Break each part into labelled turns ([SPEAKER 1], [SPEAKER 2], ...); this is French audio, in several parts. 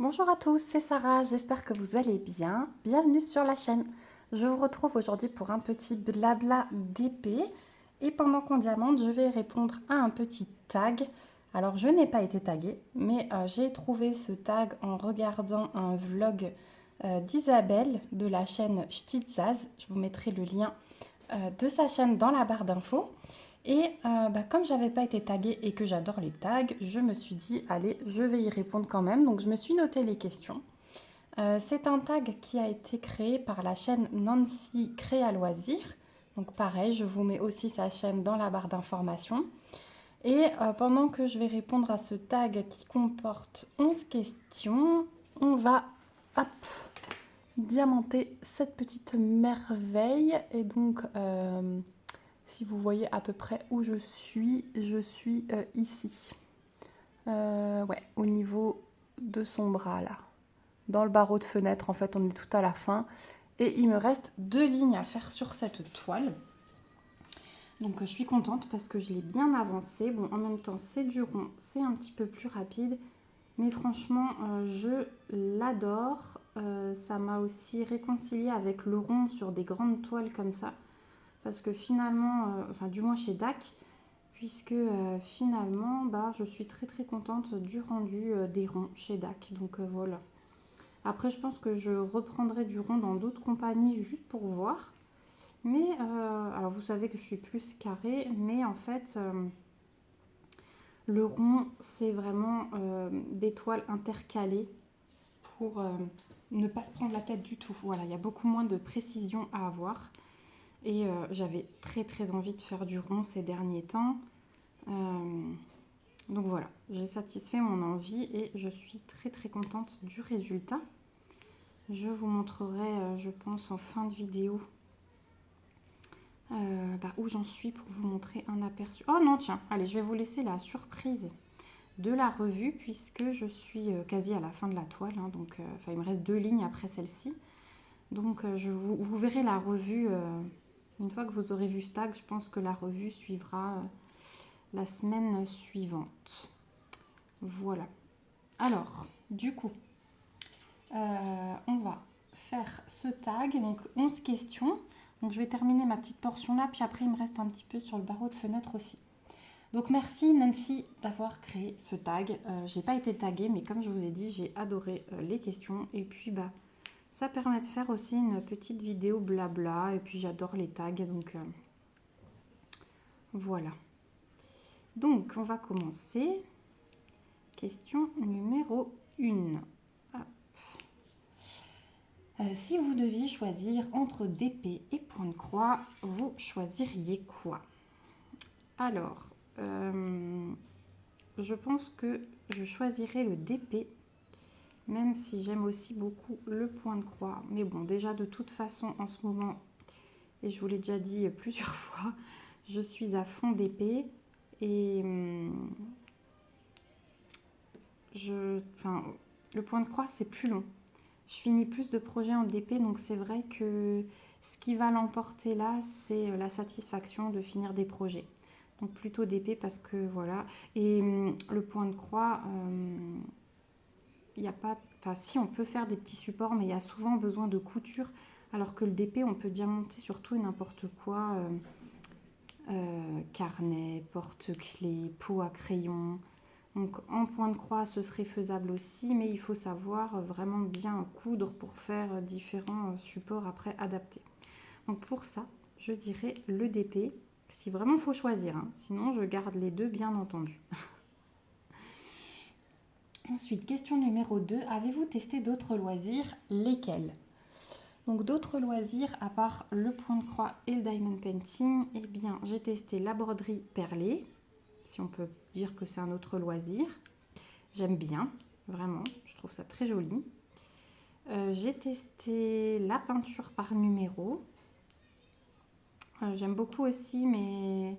[SPEAKER 1] Bonjour à tous, c'est Sarah, j'espère que vous allez bien. Bienvenue sur la chaîne. Je vous retrouve aujourd'hui pour un petit blabla d'épée. Et pendant qu'on diamante, je vais répondre à un petit tag. Alors, je n'ai pas été taguée, mais j'ai trouvé ce tag en regardant un vlog d'Isabelle de la chaîne Ch'titsaz. Je vous mettrai le lien de sa chaîne dans la barre d'infos. Et comme j'avais pas été taguée et que j'adore les tags, je me suis dit, allez, je vais y répondre quand même. Donc je me suis noté les questions. C'est un tag qui a été créé par la chaîne Nancy Créa Loisirs. Donc pareil, je vous mets aussi sa chaîne dans la barre d'informations. Et pendant que je vais répondre à ce tag qui comporte 11 questions, on va hop, diamanter cette petite merveille. Et donc, si vous voyez à peu près où je suis ici. Ouais, au niveau de son bras là. Dans le barreau de fenêtre, en fait, on est tout à la fin. Et il me reste 2 lignes à faire sur cette toile. Donc je suis contente parce que je l'ai bien avancé. Bon, en même temps, c'est du rond, c'est un petit peu plus rapide. Mais franchement, je l'adore. Ça m'a aussi réconciliée avec le rond sur des grandes toiles comme ça. Parce que finalement, enfin du moins chez DAC, puisque finalement, je suis très très contente du rendu des ronds chez DAC. Donc voilà. Après, je pense que je reprendrai du rond dans d'autres compagnies juste pour voir. Mais, alors vous savez que je suis plus carré, mais en fait, le rond, c'est vraiment des toiles intercalées pour ne pas se prendre la tête du tout. Voilà, il y a beaucoup moins de précision à avoir. Et j'avais très très envie de faire du rond ces derniers temps. Donc voilà, j'ai satisfait mon envie et je suis très très contente du résultat. Je vous montrerai, je pense, en fin de vidéo où j'en suis pour vous montrer un aperçu. Oh non, tiens, allez, je vais vous laisser la surprise de la revue puisque je suis quasi à la fin de la toile. Hein, donc, il me reste 2 lignes après celle-ci. Donc, vous verrez la revue. Une fois que vous aurez vu ce tag, je pense que la revue suivra la semaine suivante. Voilà. Alors, du coup, on va faire ce tag. Donc, 11 questions. Donc, je vais terminer ma petite portion là, puis après, il me reste un petit peu sur le barreau de fenêtre aussi. Donc, merci Nancy d'avoir créé ce tag. J'ai pas été taguée, mais comme je vous ai dit, j'ai adoré les questions. Et puis, ça permet de faire aussi une petite vidéo blabla. Et puis, j'adore les tags. Donc, voilà. Donc, on va commencer. Question numéro 1. Si vous deviez choisir entre d'épée et point de croix, vous choisiriez quoi? Alors, je pense que je choisirais le d'épée, même si j'aime aussi beaucoup le point de croix. Mais bon, déjà de toute façon, en ce moment, et je vous l'ai déjà dit plusieurs fois, je suis à fond d'épée. Et le point de croix, c'est plus long. Je finis plus de projets en DP, donc c'est vrai que ce qui va l'emporter là, c'est la satisfaction de finir des projets. Donc plutôt DP parce que voilà. Et le point de croix, il n'y a pas... Enfin si, on peut faire des petits supports, mais il y a souvent besoin de couture. Alors que le DP, on peut diamanter sur tout et n'importe quoi. Carnet, porte-clés, pot à crayon... Donc en point de croix, ce serait faisable aussi, mais il faut savoir vraiment bien coudre pour faire différents supports après adaptés. Donc pour ça, je dirais le DP, si vraiment il faut choisir. Hein. Sinon, je garde les deux, bien entendu. Ensuite, question numéro 2. Avez-vous testé d'autres loisirs? Lesquels? Donc d'autres loisirs, à part le point de croix et le diamond painting, eh bien, j'ai testé la broderie perlée, si on peut dire que c'est un autre loisir. J'aime bien, vraiment, je trouve ça très joli. J'ai testé la peinture par numéro. J'aime beaucoup aussi, mais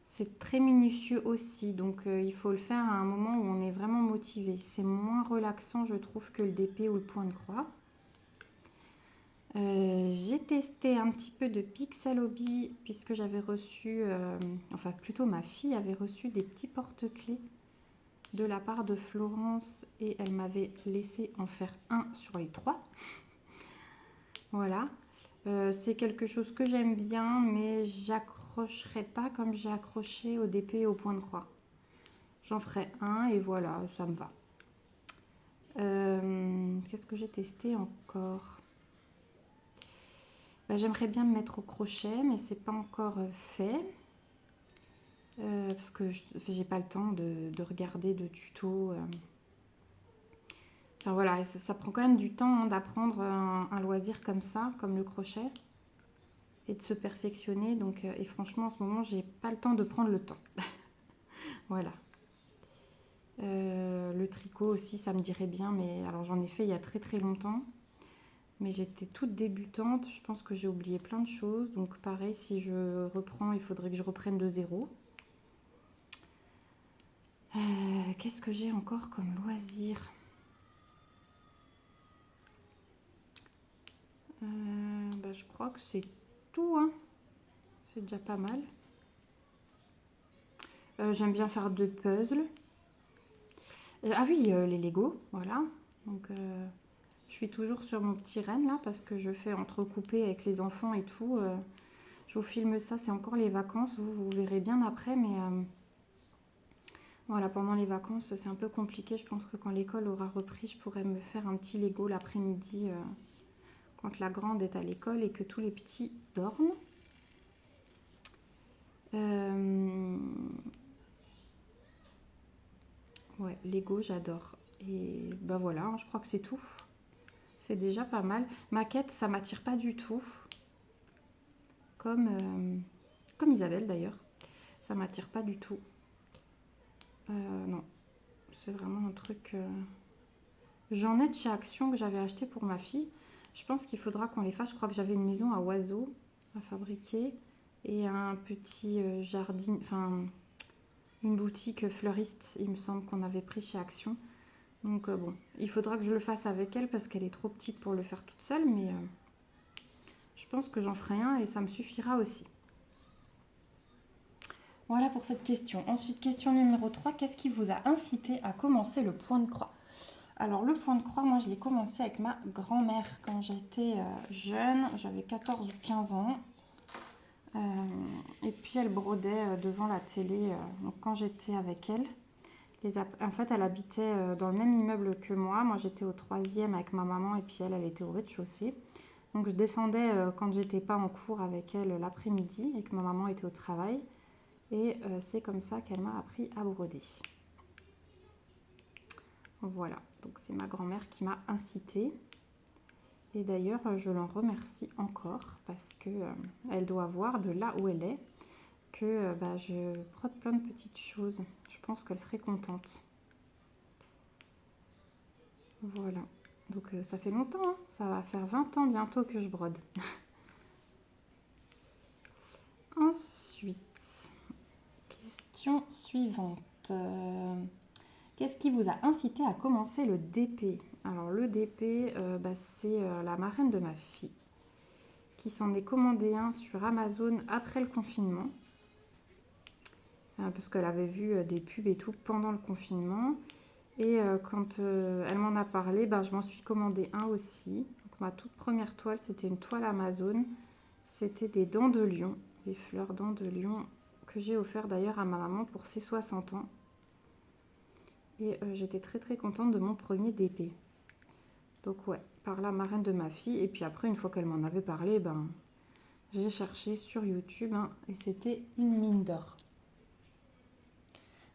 [SPEAKER 1] c'est très minutieux aussi, donc il faut le faire à un moment où on est vraiment motivé. C'est moins relaxant, je trouve, que le DP ou le point de croix. J'ai testé un petit peu de Pixel Hobby, puisque j'avais reçu, enfin plutôt ma fille avait reçu des petits porte-clés de la part de Florence et elle m'avait laissé en faire un sur les 3. Voilà. C'est quelque chose que j'aime bien, mais j'accrocherai pas comme j'ai accroché au DP et au point de croix. J'en ferai un et voilà, ça me va. Qu'est-ce que j'ai testé encore? J'aimerais bien me mettre au crochet, mais c'est pas encore fait. Parce que j'ai pas le temps de regarder de tutos. Enfin voilà, ça prend quand même du temps d'apprendre un loisir comme ça, comme le crochet, et de se perfectionner. Donc, et franchement, en ce moment, j'ai pas le temps de prendre le temps. Voilà. Le tricot aussi, ça me dirait bien, mais alors j'en ai fait il y a très très longtemps. Mais j'étais toute débutante, je pense que j'ai oublié plein de choses. Donc pareil, si je reprends, il faudrait que je reprenne de zéro. Qu'est-ce que j'ai encore comme loisir? Je crois que c'est tout, hein. C'est déjà pas mal. J'aime bien faire de puzzles. Ah oui, les Lego, voilà. Donc je suis toujours sur mon petit renne là parce que je fais entrecoupé avec les enfants et tout. Je vous filme ça, c'est encore les vacances. Vous verrez bien après, mais voilà, pendant les vacances, c'est un peu compliqué. Je pense que quand l'école aura repris, je pourrais me faire un petit Lego l'après-midi quand la grande est à l'école et que tous les petits dorment. Ouais, Lego, j'adore. Et bah voilà, je crois que c'est tout. C'est déjà pas mal. Maquette, ça m'attire pas du tout. Comme Isabelle d'ailleurs. Ça m'attire pas du tout. Non, c'est vraiment un truc... J'en ai de chez Action que j'avais acheté pour ma fille. Je pense qu'il faudra qu'on les fasse. Je crois que j'avais une maison à oiseaux à fabriquer. Et un petit jardin... Enfin, une boutique fleuriste, il me semble qu'on avait pris chez Action. Donc bon, il faudra que je le fasse avec elle parce qu'elle est trop petite pour le faire toute seule. Mais je pense que j'en ferai un et ça me suffira aussi. Voilà pour cette question. Ensuite, question numéro 3. Qu'est-ce qui vous a incité à commencer le point de croix? Alors, le point de croix, moi, je l'ai commencé avec ma grand-mère quand j'étais jeune. J'avais 14 ou 15 ans. Et puis, elle brodait devant la télé donc quand j'étais avec elle. En fait, elle habitait dans le même immeuble que moi. Moi, j'étais au 3e avec ma maman et puis elle était au rez-de-chaussée. Donc, je descendais quand j'étais pas en cours avec elle l'après-midi et que ma maman était au travail. Et c'est comme ça qu'elle m'a appris à broder. Voilà, donc c'est ma grand-mère qui m'a incitée. Et d'ailleurs, je l'en remercie encore parce que elle doit voir de là où elle est que je brode plein de petites choses. Je pense qu'elle serait contente. Voilà, donc ça fait longtemps, hein. Ça va faire 20 ans bientôt que je brode. Ensuite, question suivante. Qu'est-ce qui vous a incité à commencer le DP? Alors le DP, c'est la marraine de ma fille qui s'en est commandé un sur Amazon après le confinement. Parce qu'elle avait vu des pubs et tout pendant le confinement. Et quand elle m'en a parlé, je m'en suis commandé un aussi. Donc, ma toute première toile, c'était une toile Amazon. C'était des dents de lion, des fleurs dents de lion que j'ai offert d'ailleurs à ma maman pour ses 60 ans. Et j'étais très très contente de mon premier DP. Donc ouais, par la marraine de ma fille. Et puis après, une fois qu'elle m'en avait parlé, j'ai cherché sur YouTube et c'était une mine d'or.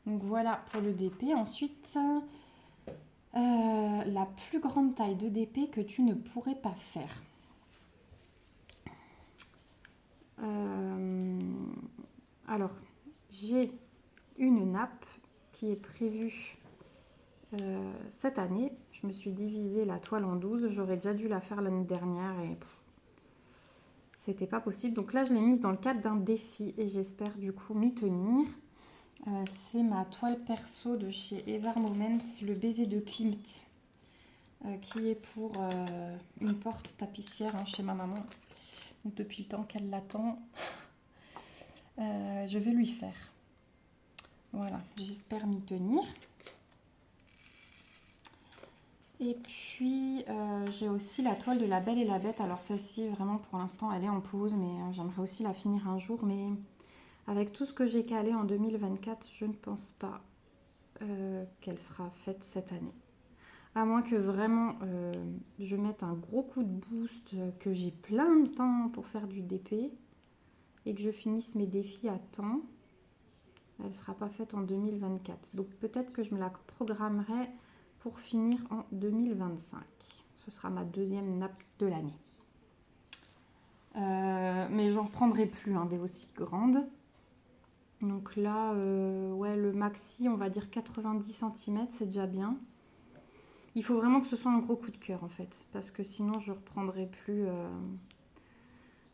[SPEAKER 1] Donc voilà pour le DP. Ensuite, la plus grande taille de DP que tu ne pourrais pas faire. Alors, j'ai une nappe qui est prévue cette année. Je me suis divisé la toile en 12. J'aurais déjà dû la faire l'année dernière et c'était pas possible. Donc là, je l'ai mise dans le cadre d'un défi et j'espère du coup m'y tenir. C'est ma toile perso de chez Ever Moment, le baiser de Klimt, qui est pour une porte tapissière chez ma maman. Donc depuis le temps qu'elle l'attend, je vais lui faire. Voilà, j'espère m'y tenir. Et puis j'ai aussi la toile de La Belle et la Bête. Alors celle-ci, vraiment pour l'instant, elle est en pause, mais j'aimerais aussi la finir un jour. Mais avec tout ce que j'ai calé en 2024, je ne pense pas qu'elle sera faite cette année. À moins que vraiment je mette un gros coup de boost, que j'ai plein de temps pour faire du DP et que je finisse mes défis à temps, elle ne sera pas faite en 2024. Donc peut-être que je me la programmerai pour finir en 2025. Ce sera ma deuxième nappe de l'année. Mais j'en reprendrai plus des aussi grandes. Donc là, ouais, le maxi, on va dire 90 cm, c'est déjà bien. Il faut vraiment que ce soit un gros coup de cœur en fait, parce que sinon je ne reprendrai plus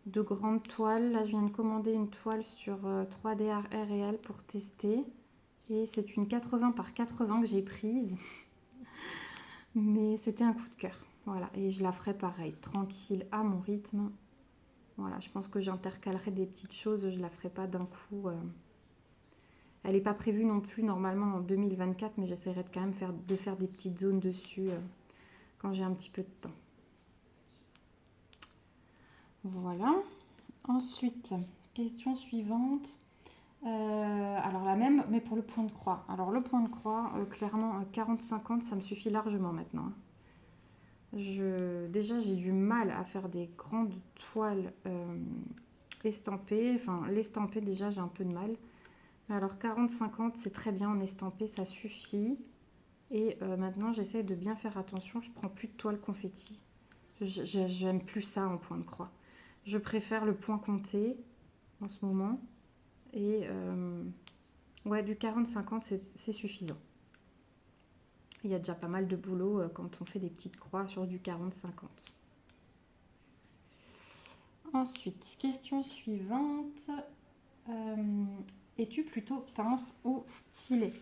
[SPEAKER 1] de grandes toiles. Là, je viens de commander une toile sur 3D Art Réel pour tester. Et c'est une 80 par 80 que j'ai prise. Mais c'était un coup de cœur. Voilà, et je la ferai pareil, tranquille, à mon rythme. Voilà, je pense que j'intercalerai des petites choses, je la ferai pas d'un coup. Elle n'est pas prévue non plus normalement en 2024, mais j'essaierai de quand même de faire des petites zones dessus quand j'ai un petit peu de temps. Voilà. Ensuite, question suivante. Alors la même, mais pour le point de croix. Alors le point de croix, clairement 40-50, ça me suffit largement maintenant. Déjà, j'ai du mal à faire des grandes toiles estampées. Enfin, l'estampé, déjà, j'ai un peu de mal. Mais alors 40-50, c'est très bien en estampé, ça suffit. Et maintenant, j'essaie de bien faire attention. Je prends plus de toile confetti. J'aime plus ça en point de croix. Je préfère le point compté en ce moment. Et ouais, du 40-50, c'est suffisant. Il y a déjà pas mal de boulot quand on fait des petites croix sur du 40-50. Ensuite, question suivante. Es-tu plutôt pince ou stylet?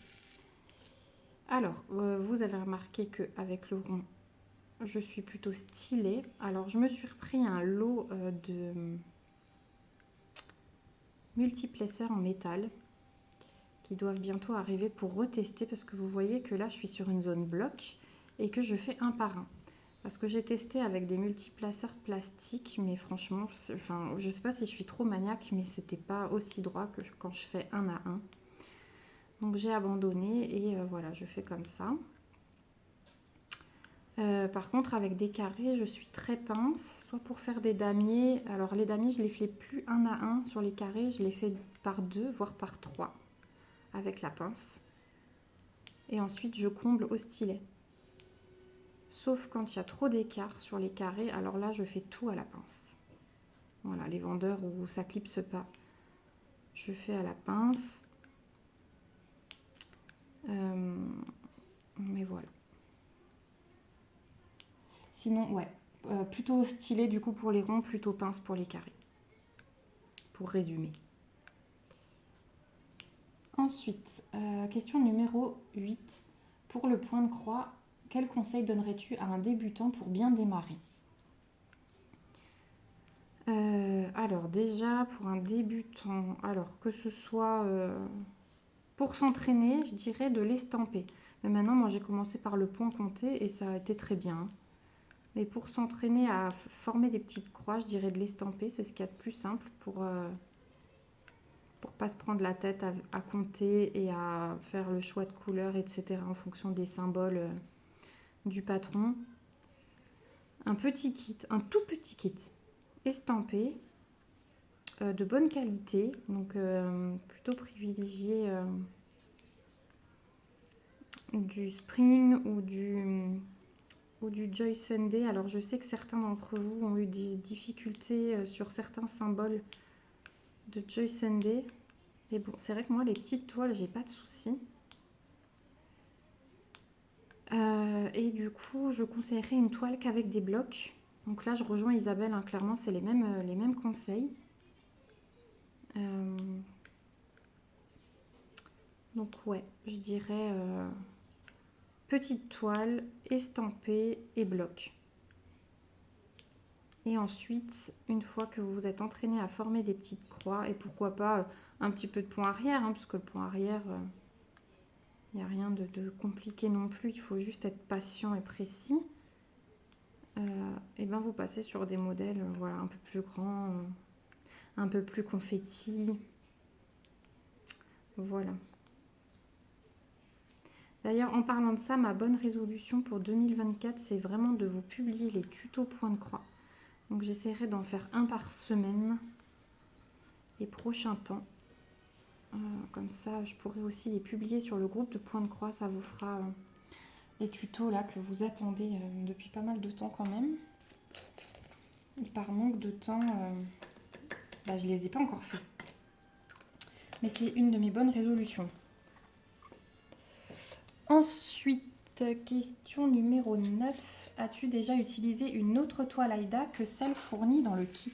[SPEAKER 1] Alors, vous avez remarqué qu'avec le rond, je suis plutôt stylet. Alors, je me suis repris un lot de multiplaceurs en métal qui doivent bientôt arriver pour retester parce que vous voyez que là, je suis sur une zone bloc et que je fais un par un. Parce que j'ai testé avec des multiplaceurs plastiques, mais franchement, enfin, je sais pas si je suis trop maniaque, mais c'était pas aussi droit que quand je fais un à un. Donc j'ai abandonné et voilà, je fais comme ça. Par contre, avec des carrés, je suis très pince, soit pour faire des damiers. Alors les damiers, je les fais plus un à un sur les carrés, je les fais par deux, voire par trois, avec la pince. Et ensuite, je comble au stylet. Sauf quand il y a trop d'écart sur les carrés, alors là, je fais tout à la pince. Voilà, les vendeurs où ça clipse pas, je fais à la pince. Mais voilà. Sinon, ouais, plutôt stylet du coup pour les ronds, plutôt pince pour les carrés. Pour résumer. Ensuite, question numéro 8. Pour le point de croix, quel conseil donnerais-tu à un débutant pour bien démarrer? Alors déjà, pour un débutant, alors que ce soit pour s'entraîner, je dirais de l'estamper. Mais maintenant, moi j'ai commencé par le point compté et ça a été très bien. Mais pour s'entraîner à former des petites croix, je dirais de l'estamper, c'est ce qu'il y a de plus simple pour pas se prendre la tête à compter et à faire le choix de couleurs, etc. en fonction des symboles du patron. Un petit kit, un tout petit kit estampé, de bonne qualité, donc plutôt privilégier du Spring ou du Joy Sunday. Alors je sais que certains d'entre vous ont eu des difficultés sur certains symboles de Joy Sunday. Et bon, c'est vrai que moi, les petites toiles, j'ai pas de soucis. Et du coup, je conseillerais une toile qu'avec des blocs. Donc là, je rejoins Isabelle, hein, clairement, c'est les mêmes conseils. Donc ouais, je dirais petite toile, estampée et bloc. Et ensuite, une fois que vous vous êtes entraîné à former des petites croix, et pourquoi pas un petit peu de point arrière, hein, parce que le point arrière, Il n'y a rien de compliqué non plus, il faut juste être patient et précis. Et ben vous passez sur des modèles voilà, un peu plus grands, un peu plus confetti. Voilà. D'ailleurs, en parlant de ça, ma bonne résolution pour 2024, c'est vraiment de vous publier les tutos point de croix. Donc j'essaierai d'en faire un par semaine les prochains temps. Comme ça, je pourrai aussi les publier sur le groupe de point de croix. Ça vous fera les tutos là que vous attendez depuis pas mal de temps quand même. Et par manque de temps, je ne les ai pas encore faits. Mais c'est une de mes bonnes résolutions. Ensuite, question numéro 9. As-tu déjà utilisé une autre toile Aïda que celle fournie dans le kit?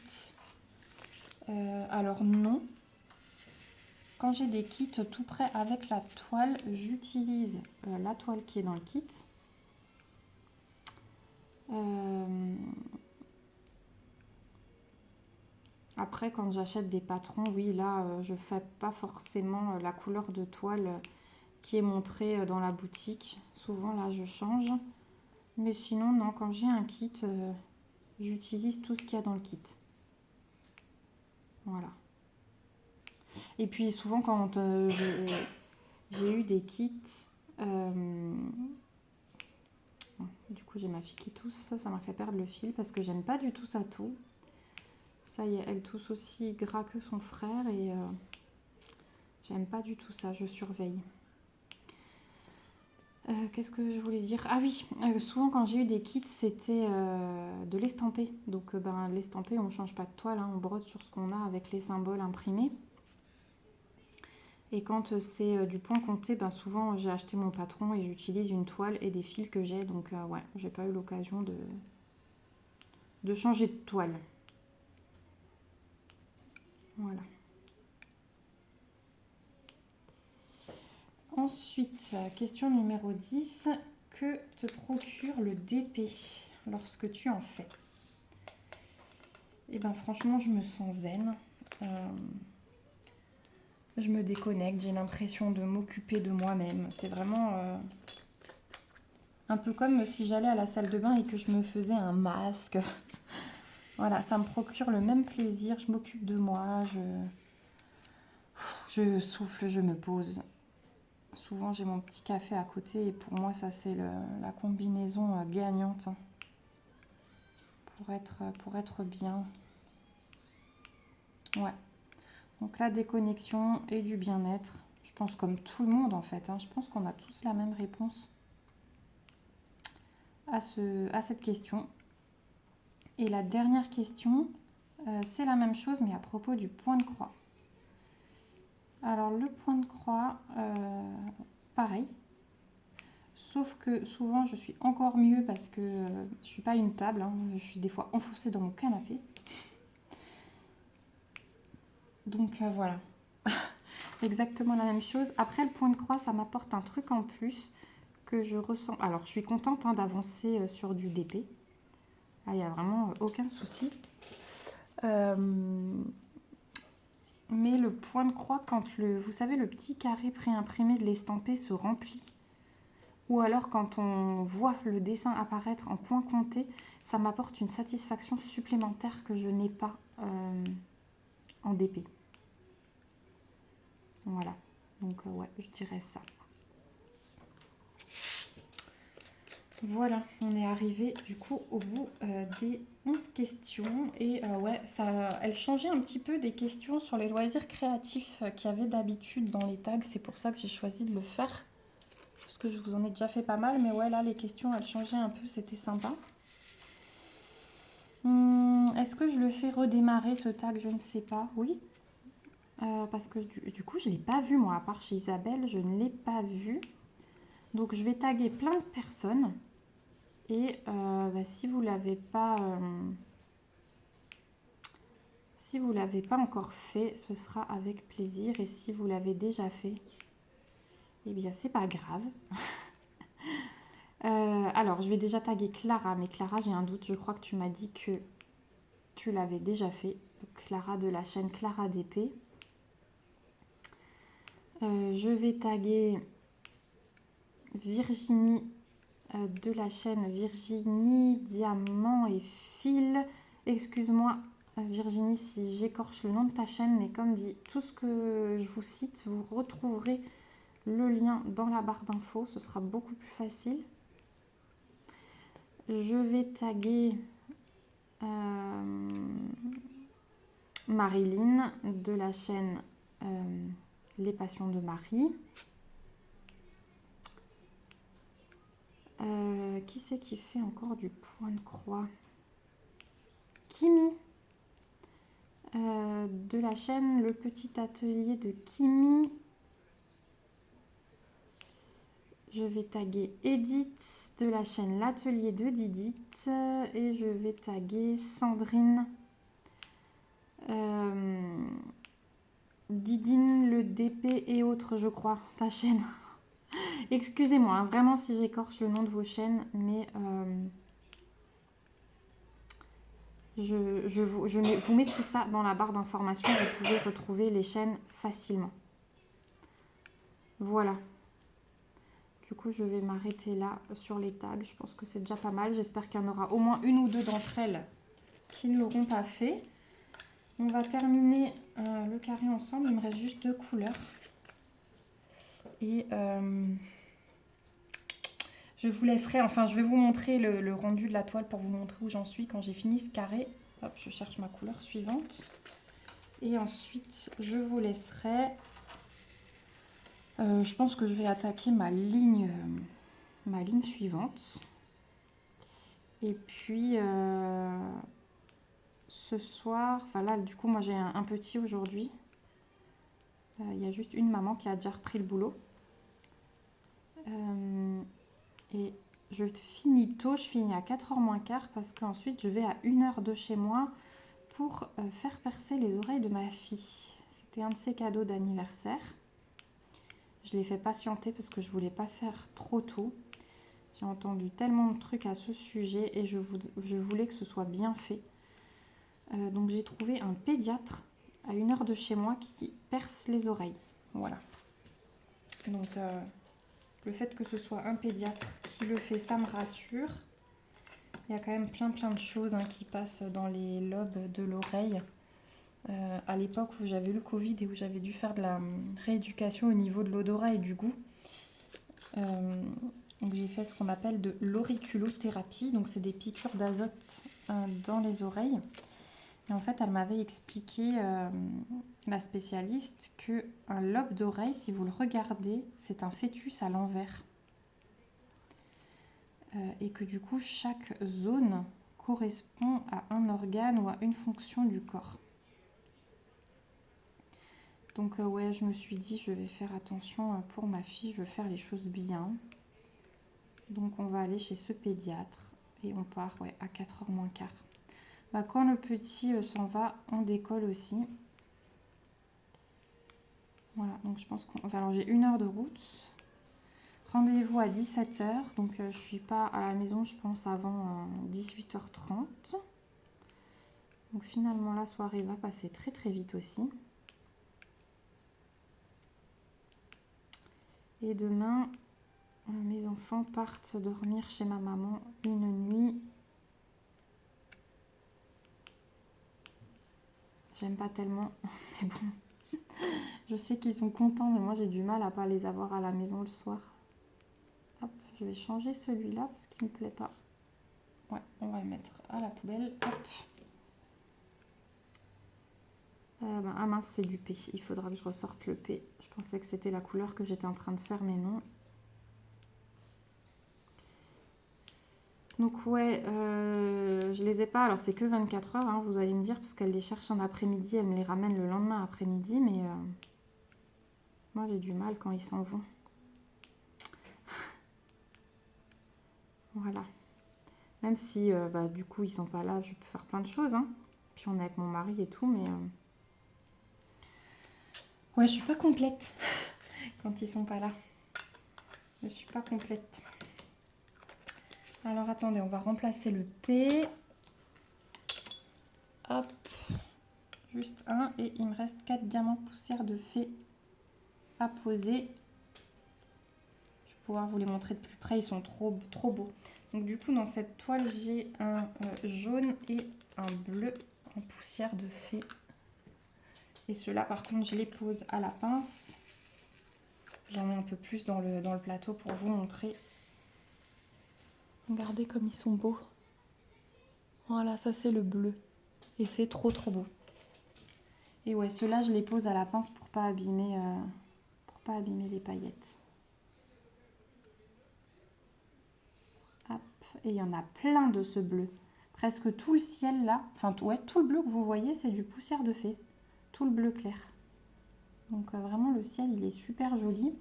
[SPEAKER 1] Alors non. Quand j'ai des kits tout prêts avec la toile, j'utilise la toile qui est dans le kit. Après, quand j'achète des patrons, oui, là, je fais pas forcément la couleur de toile qui est montrée dans la boutique. Souvent, là, je change. Mais sinon, non, quand j'ai un kit, j'utilise tout ce qu'il y a dans le kit. Voilà. Et puis, souvent, quand j'ai eu des kits... du coup, j'ai ma fille qui tousse. Ça m'a fait perdre le fil parce que j'aime pas du tout sa toux. Ça y est, elle tousse aussi gras que son frère et j'aime pas du tout ça, je surveille. Qu'est-ce que je voulais dire? Ah oui, souvent quand j'ai eu des kits, c'était de l'estampé. Donc l'estampé, on ne change pas de toile, hein, on brode sur ce qu'on a avec les symboles imprimés. Et quand c'est du point compté, souvent j'ai acheté mon patron et j'utilise une toile et des fils que j'ai. Donc ouais, j'ai pas eu l'occasion de changer de toile. Voilà. Ensuite, question numéro 10. Que te procure le DP lorsque tu en fais? Eh bien franchement, je me sens zen. Je me déconnecte, j'ai l'impression de m'occuper de moi-même. C'est vraiment un peu comme si j'allais à la salle de bain et que je me faisais un masque. Voilà, ça me procure le même plaisir. Je m'occupe de moi, je souffle, je me pose. Souvent, j'ai mon petit café à côté et pour moi, ça, c'est la combinaison gagnante pour être bien. Ouais. Donc, la déconnexion et du bien-être. Je pense comme tout le monde, en fait. Je pense qu'on a tous la même réponse à cette question. Et la dernière question, c'est la même chose, mais à propos du point de croix. Alors, le point de croix, pareil. Sauf que souvent, je suis encore mieux parce que je ne suis pas une table. Je suis des fois enfoncée dans mon canapé. Donc, voilà. Exactement la même chose. Après, le point de croix, ça m'apporte un truc en plus que je ressens. Alors, je suis contente d'avancer sur du DP. Là, il n'y a vraiment aucun souci. Mais le point de croix, quand vous savez, le petit carré préimprimé de l'estampé se remplit, ou alors quand on voit le dessin apparaître en point compté, ça m'apporte une satisfaction supplémentaire que je n'ai pas en DP. Voilà, donc ouais, je dirais ça. Voilà, on est arrivé du coup au bout des 11 questions. Et ouais, elle changeait un petit peu des questions sur les loisirs créatifs qu'il y avait d'habitude dans les tags. C'est pour ça que j'ai choisi de le faire. Parce que je vous en ai déjà fait pas mal. Mais ouais, là, les questions, elles changeaient un peu. C'était sympa. Est-ce que je le fais redémarrer ce tag? Je ne sais pas. Oui. Parce que du coup, je ne l'ai pas vu, moi. À part chez Isabelle, je ne l'ai pas vu. Donc, je vais taguer plein de personnes. Et si vous l'avez pas encore fait, ce sera avec plaisir. Et si vous l'avez déjà fait, eh bien c'est pas grave. Alors je vais déjà taguer Clara, mais Clara, j'ai un doute. Je crois que tu m'as dit que tu l'avais déjà fait. Clara de la chaîne Clara DP. Je vais taguer Virginie de la chaîne Virginie, Diamant et Fil. Excuse-moi Virginie si j'écorche le nom de ta chaîne, mais comme dit, tout ce que je vous cite, vous retrouverez le lien dans la barre d'infos, ce sera beaucoup plus facile. Je vais taguer Marilyn de la chaîne Les Passions de Marie. Qui c'est qui fait encore du point de croix? Kimi de la chaîne Le Petit Atelier de Kimi. Je vais taguer Edith de la chaîne L'Atelier de Didith et je vais taguer Sandrine Didine le DP et autres, je crois, ta chaîne. Excusez-moi, hein, vraiment si j'écorche le nom de vos chaînes, mais je vous mets tout ça dans la barre d'informations. Vous pouvez retrouver les chaînes facilement. Voilà. Du coup, je vais m'arrêter là sur les tags. Je pense que c'est déjà pas mal. J'espère qu'il y en aura au moins une ou deux d'entre elles qui ne l'auront pas fait. On va terminer le carré ensemble. Il me reste juste 2 couleurs. Et je vous laisserai, enfin je vais vous montrer le rendu de la toile pour vous montrer où j'en suis quand j'ai fini ce carré. Hop, je cherche ma couleur suivante. Et ensuite, je vous laisserai... je pense que je vais attaquer ma ligne suivante. Et puis, ce soir... Enfin là, du coup, moi j'ai un petit aujourd'hui. Il y a juste une maman qui a déjà repris le boulot. Et je finis tôt, je finis à 4h moins quart parce qu'ensuite je vais à 1h de chez moi pour faire percer les oreilles de ma fille. C'était un de ses cadeaux d'anniversaire. Je l'ai fait patienter parce que je voulais pas faire trop tôt. J'ai entendu tellement de trucs à ce sujet et je voulais que ce soit bien fait. Donc j'ai trouvé un pédiatre à 1h de chez moi qui perce les oreilles. Voilà. Donc le fait que ce soit un pédiatre qui le fait, ça me rassure. Il y a quand même plein de choses qui passent dans les lobes de l'oreille. À l'époque où j'avais eu le Covid et où j'avais dû faire de la rééducation au niveau de l'odorat et du goût. Donc j'ai fait ce qu'on appelle de l'auriculothérapie. Donc c'est des piqûres d'azote dans les oreilles. Et en fait, elle m'avait expliqué, la spécialiste, qu'un lobe d'oreille, si vous le regardez, c'est un fœtus à l'envers. Et que du coup, chaque zone correspond à un organe ou à une fonction du corps. Donc ouais, je me suis dit, je vais faire attention pour ma fille, je veux faire les choses bien. Donc on va aller chez ce pédiatre et on part à 4h moins quart. Quand le petit s'en va, on décolle aussi. Voilà, donc je pense qu'on... Enfin, alors j'ai 1h de route. Rendez-vous à 17h, donc je ne suis pas à la maison, je pense, avant 18h30. Donc finalement, la soirée va passer très vite aussi. Et demain, mes enfants partent dormir chez ma maman une nuit. J'aime pas tellement, mais bon. Je sais qu'ils sont contents, mais moi j'ai du mal à pas les avoir à la maison le soir. Hop, je vais changer celui-là parce qu'il me plaît pas. Ouais, on va le mettre à la poubelle. Hop. Ah mince, c'est du P. Il faudra que je ressorte le P. Je pensais que c'était la couleur que j'étais en train de faire, mais non. Donc ouais, je les ai pas. Alors c'est que 24 heures, vous allez me dire, parce qu'elle les cherche en après-midi. Elle me les ramène le lendemain après-midi, mais moi j'ai du mal quand ils s'en vont. Voilà. Même si du coup ils sont pas là, je peux faire plein de choses. Puis on est avec mon mari et tout, mais... Ouais, je suis pas complète quand ils sont pas là. Je suis pas complète. Alors attendez, on va remplacer le P. Hop. Juste un. Et il me reste 4 diamants poussière de fée à poser. Je pouvoir vous les montrer de plus près. Ils sont trop beaux. Donc du coup, dans cette toile, j'ai un jaune et un bleu en poussière de fée. Et ceux-là, par contre, je les pose à la pince. J'en mets un peu plus dans le plateau pour vous montrer. Regardez comme ils sont beaux. Voilà, ça c'est le bleu. Et c'est trop beau. Et ouais, ceux-là, je les pose à la pince pour pas abîmer les paillettes. Hop. Et il y en a plein de ce bleu. Presque tout le ciel là, enfin ouais, tout le bleu que vous voyez, c'est du poussière de fée. Tout le bleu clair. Donc vraiment, le ciel, il est super joli.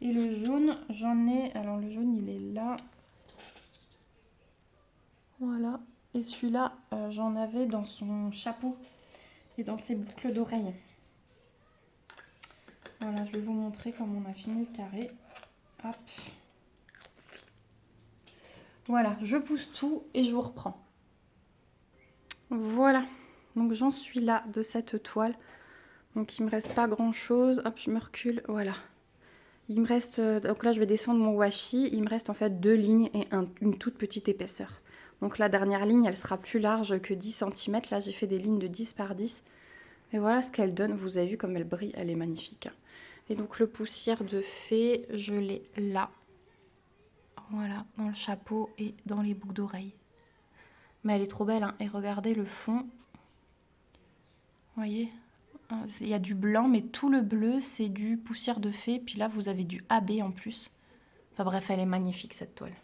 [SPEAKER 1] Et le jaune, j'en ai... Alors le jaune, il est là. Voilà. Et celui-là, j'en avais dans son chapeau et dans ses boucles d'oreilles. Voilà, je vais vous montrer comment on a fini le carré. Hop. Voilà, je pousse tout et je vous reprends. Voilà, donc j'en suis là de cette toile. Donc il me reste pas grand chose. Hop, je me recule, voilà. Il me reste, donc là je vais descendre mon washi. Il me reste en fait 2 lignes et une toute petite épaisseur. Donc la dernière ligne, elle sera plus large que 10 cm. Là j'ai fait des lignes de 10 par 10. Et voilà ce qu'elle donne. Vous avez vu comme elle brille, elle est magnifique. Et donc le poussière de fée, je l'ai là. Voilà, dans le chapeau et dans les boucles d'oreilles. Mais elle est trop belle, hein. Et regardez le fond. Vous voyez, il y a du blanc, mais tout le bleu, c'est du poussière de fée. Puis là, vous avez du AB en plus. Enfin bref, elle est magnifique, cette toile.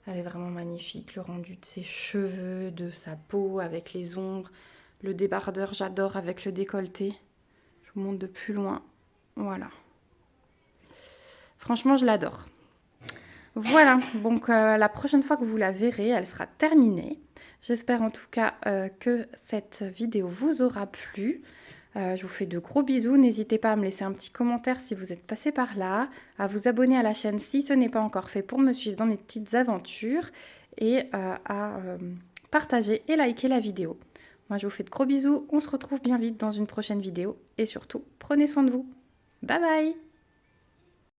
[SPEAKER 1] Elle est vraiment magnifique. Le rendu de ses cheveux, de sa peau, avec les ombres. Le débardeur, j'adore, avec le décolleté. Je vous montre de plus loin. Voilà. Franchement, je l'adore. Voilà, donc la prochaine fois que vous la verrez, elle sera terminée. J'espère en tout cas que cette vidéo vous aura plu. Je vous fais de gros bisous. N'hésitez pas à me laisser un petit commentaire si vous êtes passé par là, à vous abonner à la chaîne si ce n'est pas encore fait pour me suivre dans mes petites aventures et à partager et liker la vidéo. Moi, je vous fais de gros bisous. On se retrouve bien vite dans une prochaine vidéo et surtout, prenez soin de vous. Bye bye!